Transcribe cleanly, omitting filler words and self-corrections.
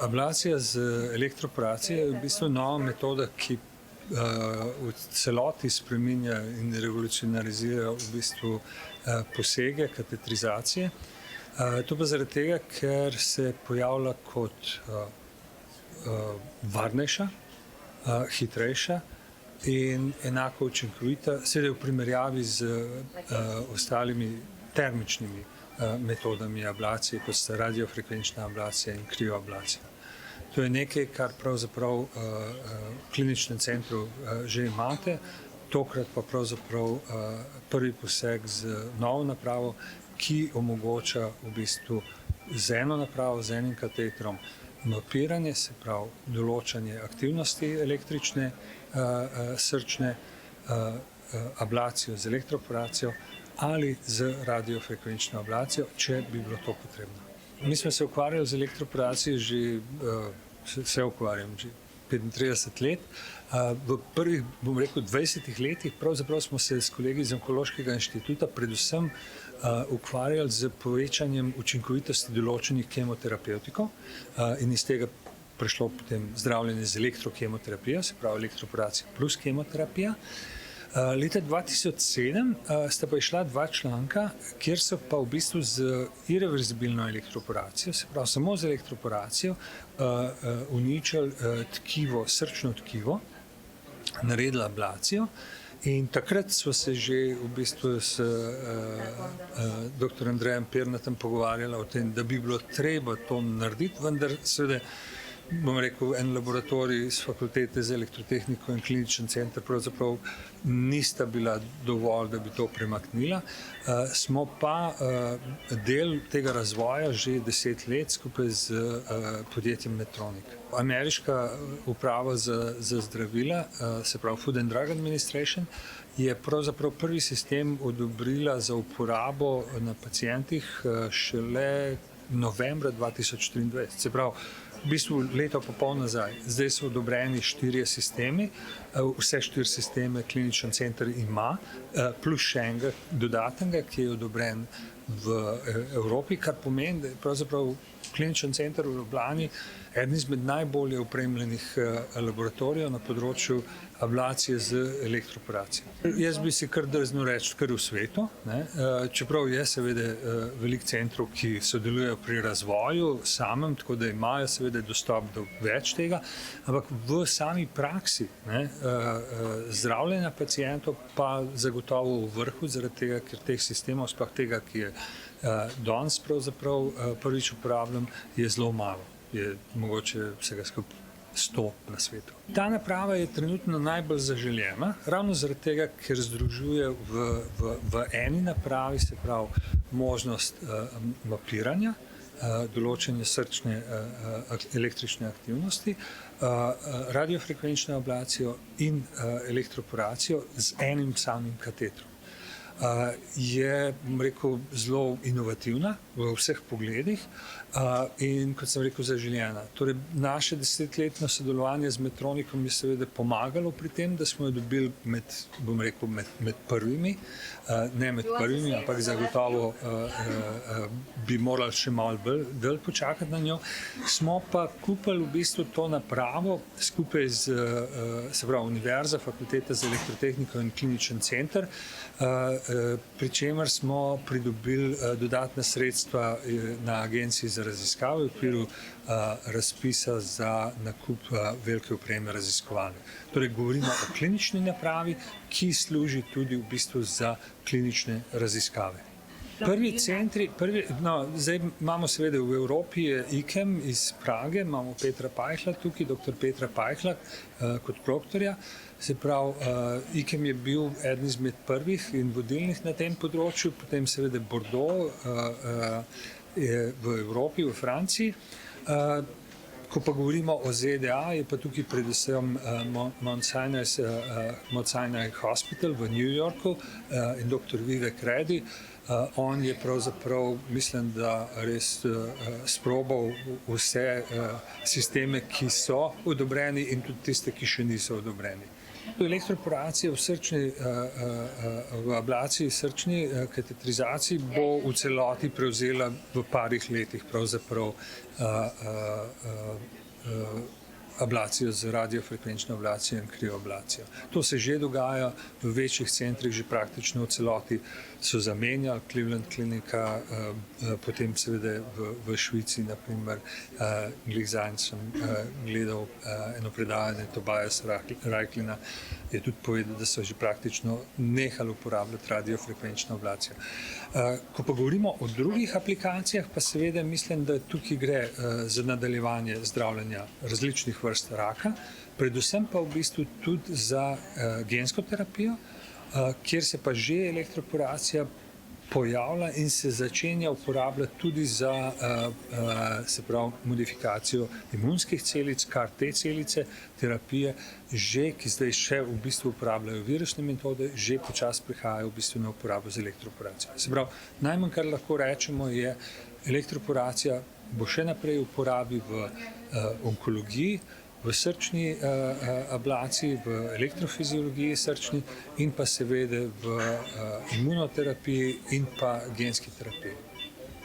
Ablacija z elektroporacijo je v bistvu nova metoda, ki v celoti spreminja in revolucionarizira v bistvu posege, katetrizacije. To pa zaradi tega, ker se pojavlja kot varnejša, hitrejša in enako učinkovita, seveda v primerjavi z ostalimi termičnimi metodami ablacije, kot sta radiofrekvenčna ablacija in krioablacija. To je nekaj, kar pravzaprav v kliničnem centru že imate, tokrat pa pravzaprav prvi poseg z novo napravo, ki omogoča v bistvu z eno napravo, z enim katetrom mapiranje, se pravi določanje aktivnosti električne, srčne, ablacijo z elektroporacijo ali z radiofrekvenčno ablacijo, če bi bilo to potrebno. Mi smo se ukvarjali z elektroporacijo se ukvarjam že 35 let. V prvih, bom rekel, 20 letih pravzaprav smo se s kolegi iz Onkološkega inštituta predvsem ukvarjali z povečanjem učinkovitosti določenih kemoterapevtikov in iz tega prišlo potem zdravljenje z elektrokemoterapijo, se pravi elektroporacija plus kemoterapija. Leta 2007 sta pa išla dva članka, kjer so pa v bistvu z irreverzibilno elektroporacijo, se pravi samo z elektroporacijo, uničili tkivo, srčno tkivo, naredili ablacijo. In takrat smo se že v bistvu s dr. Andrejem Pirnatom pogovarjali o tem, da bi bilo treba to narediti, vendar seveda, bom rekel, en laboratorij iz fakultete za elektrotehniko in kliničen center pravzaprav nista bila dovolj, da bi to premaknila. Smo pa del tega razvoja že 10 let skupaj z podjetjem Medtronic. Ameriška uprava za zdravila, se pravi Food and Drug Administration, je pravzaprav prvi sistem odobrila za uporabo na pacientih šele novembra 2023. Se pravi, v bistvu leto pa pol nazaj. Zdaj so odobreni 4 sistemi, vse 4 sisteme kliničen center ima, plus še enega dodatnega, ki je odobren v Evropi, kar pomeni, da je pravzaprav kliničen center v Ljubljani eden izmed najbolje opremljenih laboratorijev na področju ablacije z elektroporacijo. Jaz bi si kar drznil reči kar v svetu, čeprav je seveda veliko centrov, ki sodelujejo pri razvoju samem, tako da imajo seveda dostop do več tega, ampak v sami praksi zdravljenja pacientov pa zagotovo v vrhu, zaradi tega, ker teh sistemov, sploh tega, ki je danes pravzaprav prvič uporabljen, je zelo malo. Je mogoče vsega skupaj 100 na svetu. Ta naprava je trenutno najbolj zaželjena, ravno zaradi tega, ker združuje v eni napravi, se pravi, možnost mapiranja, določene srčne električne aktivnosti, radiofrekvenčno ablacijo in elektroporacijo z enim samim katetrom. Je, bom rekel, zelo inovativna v vseh pogledih in, kot sem rekel, zaželjena. Torej, naše 10-letno sodelovanje z Medtronicom je seveda pomagalo pri tem, da smo jo dobili med prvimi, ne med prvimi, ampak zagotovo bi morali še malo dlje počakati na njo. Smo pa kupili v bistvu to napravo skupaj z, se pravi, Univerza, Fakulteta za elektrotehniko in kliničen center, pri čemer smo pridobili dodatna sredstva na Agenciji za raziskave v okviru razpisa za nakup velike opreme raziskovalne. Torej, govorimo o klinični napravi, ki služi tudi v bistvu za klinične raziskave. Prvi centri, zdaj imamo seveda v Evropi je IKEM iz Prage, imamo Petra Pajhla tukaj, dr. Petra Pajhla kot proktorja. Se pravi, IKEM je bil eden izmed prvih in vodilnih na tem področju, potem seveda Bordeaux v Evropi, v Franciji. Ko pa govorimo o ZDA, je pa tukaj predvsem Mount Sinai Hospital v New Yorku in dr. Vivek Reddy. On je pravzaprav, mislim, da res sprobal vse sisteme, ki so odobreni in tudi tiste, ki še niso odobreni. Elektroporacija v ablaciji srčni kateterizaciji bo v celoti prevzela v parih letih pravzaprav ablacijo z radiofrekvenčno ablacijo in krioablacijo. To se že dogaja v večjih centrih, že praktično v celoti so zamenjali, Cleveland klinika, potem seveda v Švici, naprimer, zadnjič sem gledal eno predavanje Tobias Reiklina, je tudi povedal, da so že praktično nehali uporabljati radiofrekvenčno ablacijo. Ko pa govorimo o drugih aplikacijah, pa seveda mislim, da tukaj gre za nadaljevanje zdravljenja različnih vrst raka, predvsem pa v bistvu tudi za gensko terapijo, kjer se pa že elektroporacija pojavlja in se začenja uporabljati tudi za se pravi modifikacijo imunskih celic, kar te celice terapije že, ki zdaj še v bistvu uporabljajo virusne metode, že počasi prihajajo v bistvu na uporabo z elektroporacijo. Se pravi, najmanj, kar lahko rečemo, je elektroporacija bo še naprej v uporabi v onkologiji, v srčni ablaciji, v elektrofiziologiji srčni in pa seveda v imunoterapiji in pa genski terapiji.